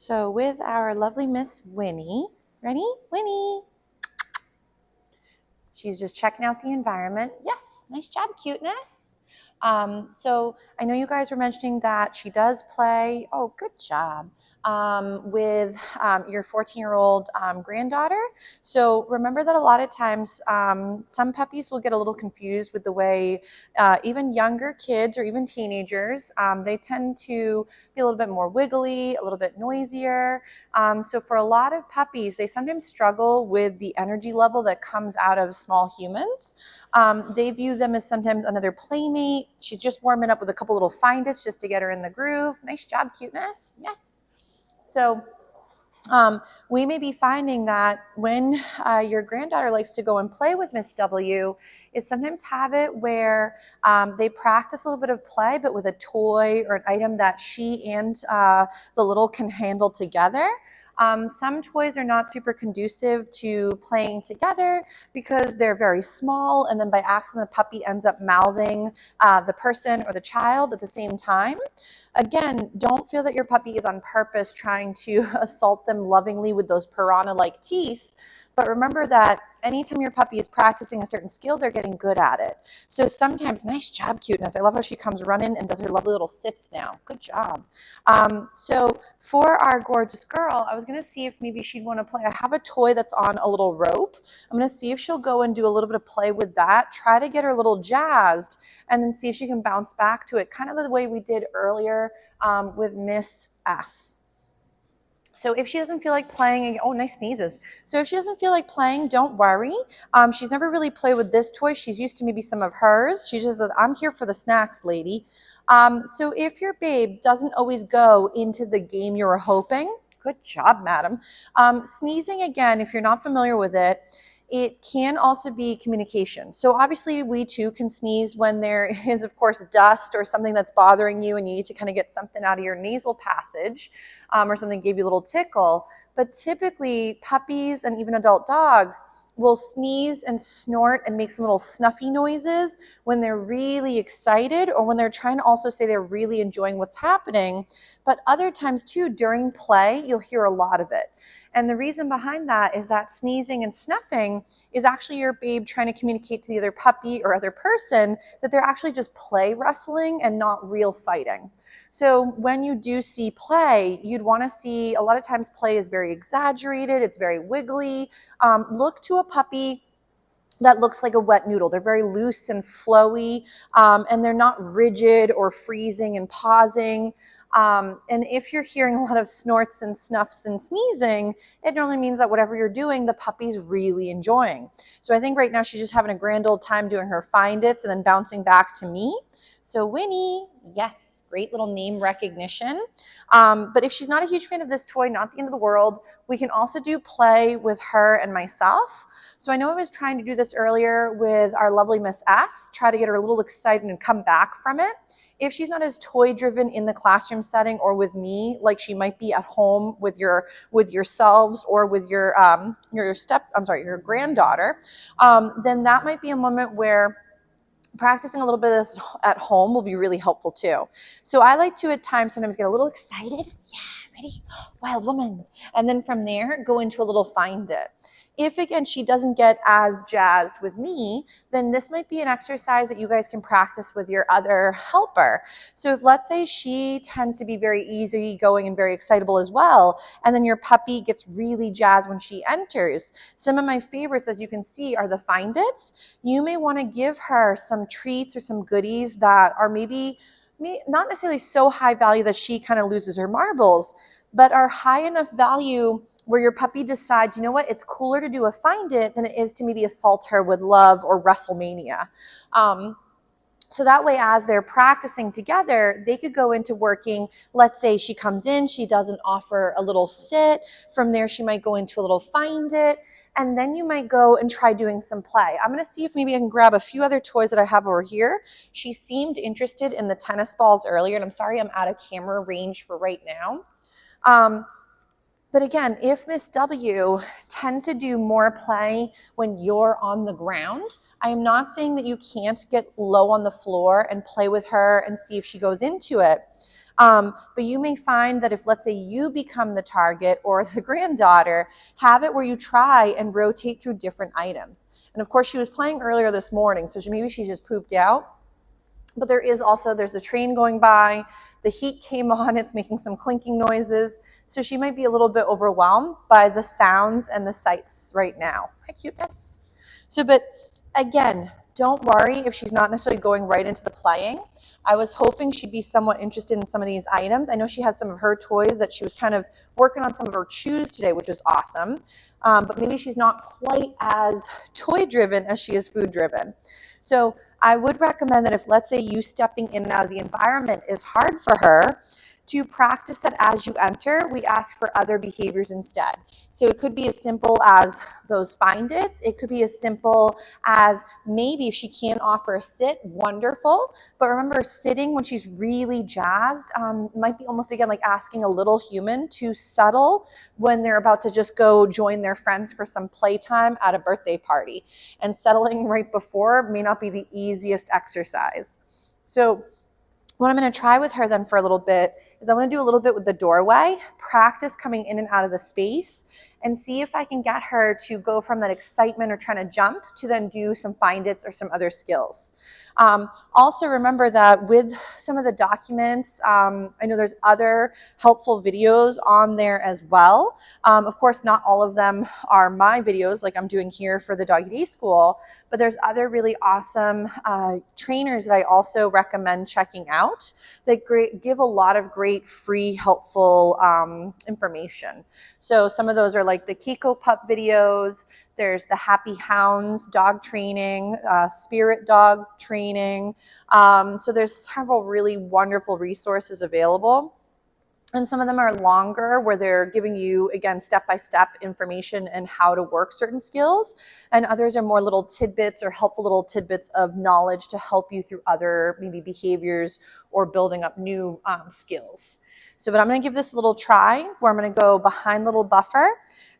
So with our lovely Miss Winnie, ready? Winnie. She's just checking out the environment. Yes, nice job, cuteness. So I know you guys were mentioning that she does play, oh, good job, with your 14-year-old granddaughter. So remember that a lot of times some puppies will get a little confused with the way even younger kids or even teenagers, they tend to be a little bit more wiggly, a little bit noisier. So for a lot of puppies, they sometimes struggle with the energy level that comes out of small humans. They view them as sometimes another playmate. She's just warming up with a couple little find-its just to get her in the groove. Nice job, cuteness. Yes. So we may be finding that when your granddaughter likes to go and play with Miss W, is sometimes have it where they practice a little bit of play, but with a toy or an item that she and the little can handle together. Some toys are not super conducive to playing together because they're very small, and then by accident the puppy ends up mouthing the person or the child at the same time. Again, don't feel that your puppy is on purpose trying to assault them lovingly with those piranha-like teeth, but remember that anytime your puppy is practicing a certain skill, they're getting good at it. So sometimes, nice job, cuteness. I love how she comes running and does her lovely little sits now. Good job. So for our gorgeous girl, I was going to see if maybe she'd want to play. I have a toy that's on a little rope. I'm going to see if she'll go and do a little bit of play with that, try to get her a little jazzed, and then see if she can bounce back to it, kind of the way we did earlier with Miss S. So if she doesn't feel like playing, oh, nice sneezes. So if she doesn't feel like playing, don't worry. She's never really played with this toy. She's used to maybe some of hers. She just says, I'm here for the snacks, lady. So if your babe doesn't always go into the game you were hoping, good job, madam. Sneezing, again, if you're not familiar with it, it can also be communication. So obviously we too can sneeze when there is, of course, dust or something that's bothering you and you need to kind of get something out of your nasal passage or something gave you a little tickle. But typically puppies and even adult dogs will sneeze and snort and make some little snuffy noises when they're really excited or when they're trying to also say they're really enjoying what's happening. But other times too, during play, you'll hear a lot of it. And the reason behind that is that sneezing and snuffing is actually your babe trying to communicate to the other puppy or other person that they're actually just play wrestling and not real fighting. So when you do see play, you'd want to see, a lot of times play is very exaggerated, it's very wiggly. Look to a puppy that looks like a wet noodle. They're very loose and flowy, and they're not rigid or freezing and pausing. And if you're hearing a lot of snorts and snuffs and sneezing, it normally means that whatever you're doing, the puppy's really enjoying. So I think right now she's just having a grand old time doing her find-its and then bouncing back to me. So Winnie, yes, great little name recognition. But if she's not a huge fan of this toy, not the end of the world, we can also do play with her and myself. So I know I was trying to do this earlier with our lovely Miss S, try to get her a little excited and come back from it. If she's not as toy driven in the classroom setting or with me, like she might be at home with yourselves or with your granddaughter, then that might be a moment where practicing a little bit of this at home will be really helpful too. So I like to at times sometimes get a little excited. Yeah, ready? Wild woman. And then from there, go into a little find it. If, again, she doesn't get as jazzed with me, then this might be an exercise that you guys can practice with your other helper. So if, let's say, she tends to be very easygoing and very excitable as well, and then your puppy gets really jazzed when she enters, some of my favorites, as you can see, are the find-its. You may want to give her some treats or some goodies that are maybe not necessarily so high value that she kind of loses her marbles, but are high enough value where your puppy decides, you know what, it's cooler to do a find it than it is to maybe assault her with love or WrestleMania. So that way, as they're practicing together, they could go into working. Let's say she comes in, she doesn't offer a little sit. From there, she might go into a little find it. And then you might go and try doing some play. I'm going to see if maybe I can grab a few other toys that I have over here. She seemed interested in the tennis balls earlier, and I'm sorry I'm out of camera range for right now. But again, if Miss W tends to do more play when you're on the ground, I am not saying that you can't get low on the floor and play with her and see if she goes into it. But you may find that if, let's say, you become the target or the granddaughter, have it where you try and rotate through different items. And of course, she was playing earlier this morning, so maybe she just pooped out. But there's a train going by, the heat came on, it's making some clinking noises, so she might be a little bit overwhelmed by the sounds and the sights right now. Hi, cuteness. So, but again, don't worry if she's not necessarily going right into the playing. I was hoping she'd be somewhat interested in some of these items. I know she has some of her toys that she was kind of working on some of her chews today, which was awesome. But maybe she's not quite as toy driven as she is food driven. So I would recommend that if, let's say, you stepping in and out of the environment is hard for her, to practice that as you enter, we ask for other behaviors instead. So it could be as simple as those find its. It could be as simple as maybe if she can't offer a sit, wonderful. But remember, sitting when she's really jazzed might be almost, again, like asking a little human to settle when they're about to just go join their friends for some playtime at a birthday party. And settling right before may not be the easiest exercise. So what I'm going to try with her then for a little bit is I want to do a little bit with the doorway, practice coming in and out of the space, and see if I can get her to go from that excitement or trying to jump to then do some find its or some other skills. Also remember that with some of the documents, I know there's other helpful videos on there as well. Of course, not all of them are my videos like I'm doing here for the Doggy Day School, but there's other really awesome trainers that I also recommend checking out that give a lot of great free helpful information. So some of those are like the Kiko Pup videos. There's the Happy Hounds dog training, Spirit dog training. So there's several really wonderful resources available. And some of them are longer where they're giving you, again, step-by-step information and how to work certain skills. And others are more little tidbits or helpful little tidbits of knowledge to help you through other maybe behaviors or building up new skills. So, but I'm going to give this a little try where I'm going to go behind little buffer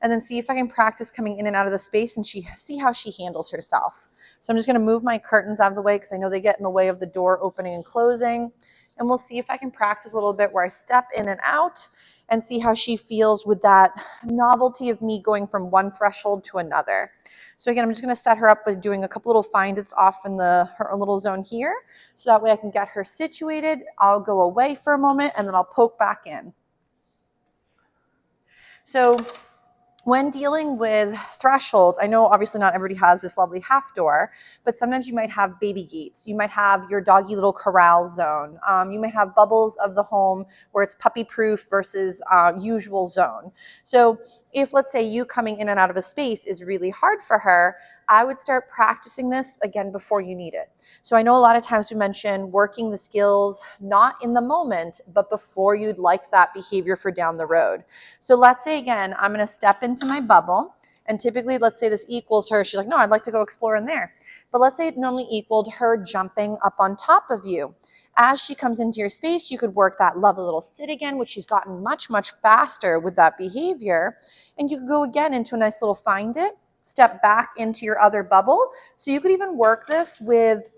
and then see if I can practice coming in and out of the space and see how she handles herself. So I'm just going to move my curtains out of the way because I know they get in the way of the door opening and closing. And we'll see if I can practice a little bit where I step in and out and see how she feels with that novelty of me going from one threshold to another. So again, I'm just going to set her up with doing a couple little find its off in her own little zone here. So that way I can get her situated. I'll go away for a moment and then I'll poke back in. So when dealing with thresholds, I know obviously not everybody has this lovely half door, but sometimes you might have baby gates. You might have your doggy little corral zone. You might have bubbles of the home where it's puppy proof versus usual zone. So if, let's say, you coming in and out of a space is really hard for her, I would start practicing this again before you need it. So I know a lot of times we mention working the skills not in the moment, but before you'd like that behavior for down the road. So let's say, again, I'm going to step into my bubble, and typically, let's say this equals her. She's like, no, I'd like to go explore in there. But let's say it normally equaled her jumping up on top of you. As she comes into your space, you could work that lovely little sit again, which she's gotten much, much faster with that behavior. And you could go again into a nice little find it, step back into your other bubble. So you could even work this with,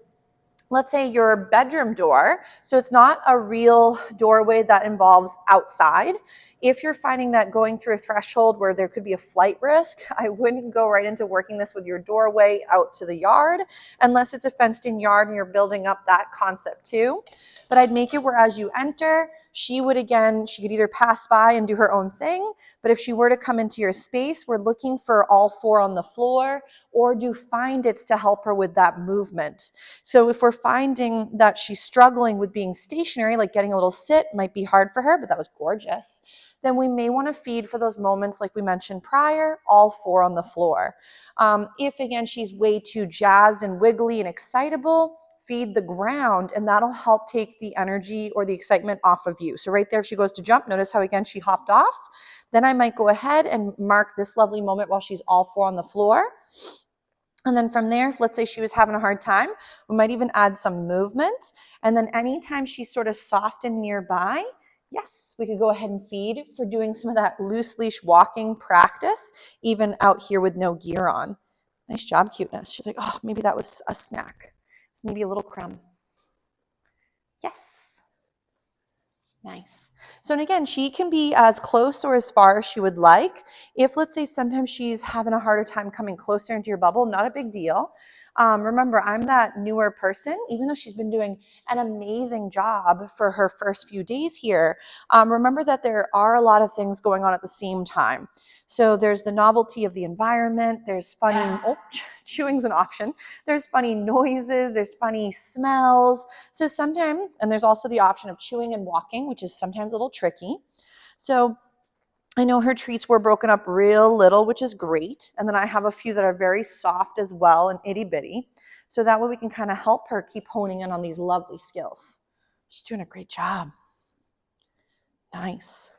let's say, your bedroom door. So it's not a real doorway that involves outside. If you're finding that going through a threshold where there could be a flight risk, I wouldn't go right into working this with your doorway out to the yard, unless it's a fenced in yard and you're building up that concept too. But I'd make it where as you enter, she could either pass by and do her own thing, but if she were to come into your space, we're looking for all four on the floor or do find its to help her with that movement. So if we're finding that she's struggling with being stationary, like getting a little sit might be hard for her, but that was gorgeous, then we may want to feed for those moments like we mentioned prior, all four on the floor. If again, she's way too jazzed and wiggly and excitable, feed the ground, and that'll help take the energy or the excitement off of you. So right there, if she goes to jump, notice how again she hopped off. Then I might go ahead and mark this lovely moment while she's all four on the floor. And then from there, let's say she was having a hard time, we might even add some movement. And then anytime she's sort of soft and nearby, yes, we could go ahead and feed for doing some of that loose leash walking practice, even out here with no gear on. Nice job, cuteness. She's like, oh, maybe that was a snack. It's maybe a little crumb. Yes. Nice. So, and again, she can be as close or as far as she would like. If, let's say, sometimes she's having a harder time coming closer into your bubble, not a big deal. Remember, I'm that newer person, even though she's been doing an amazing job for her first few days here. Remember that there are a lot of things going on at the same time. So there's the novelty of the environment. There's funny, chewing's an option. There's funny noises. There's funny smells. So sometimes, and there's also the option of chewing and walking, which is sometimes a little tricky. So I know her treats were broken up real little, which is great. And then I have a few that are very soft as well and itty bitty. So that way we can kind of help her keep honing in on these lovely skills. She's doing a great job. Nice.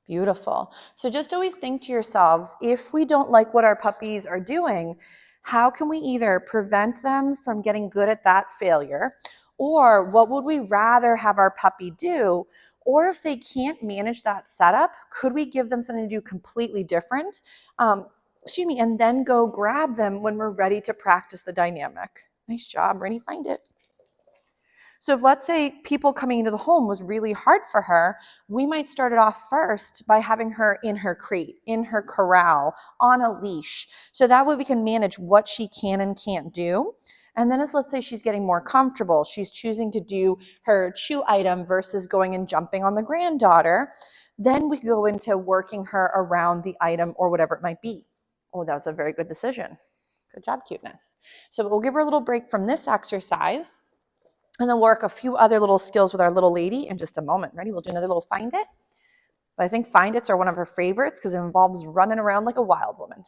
Beautiful. So just always think to yourselves, if we don't like what our puppies are doing, how can we either prevent them from getting good at that failure, or what would we rather have our puppy do? Or if they can't manage that setup, could we give them something to do completely different? And then go grab them when we're ready to practice the dynamic. Nice job, Winnie, find it. So if, let's say, people coming into the home was really hard for her, we might start it off first by having her in her crate, in her corral, on a leash. So that way we can manage what she can and can't do. And then as, let's say, she's getting more comfortable, she's choosing to do her chew item versus going and jumping on the granddaughter, then we go into working her around the item or whatever it might be. Oh, that was a very good decision. Good job, cuteness. So we'll give her a little break from this exercise, and then work a few other little skills with our little lady in just a moment. Ready? We'll do another little find it. But I think find its are one of her favorites because it involves running around like a wild woman.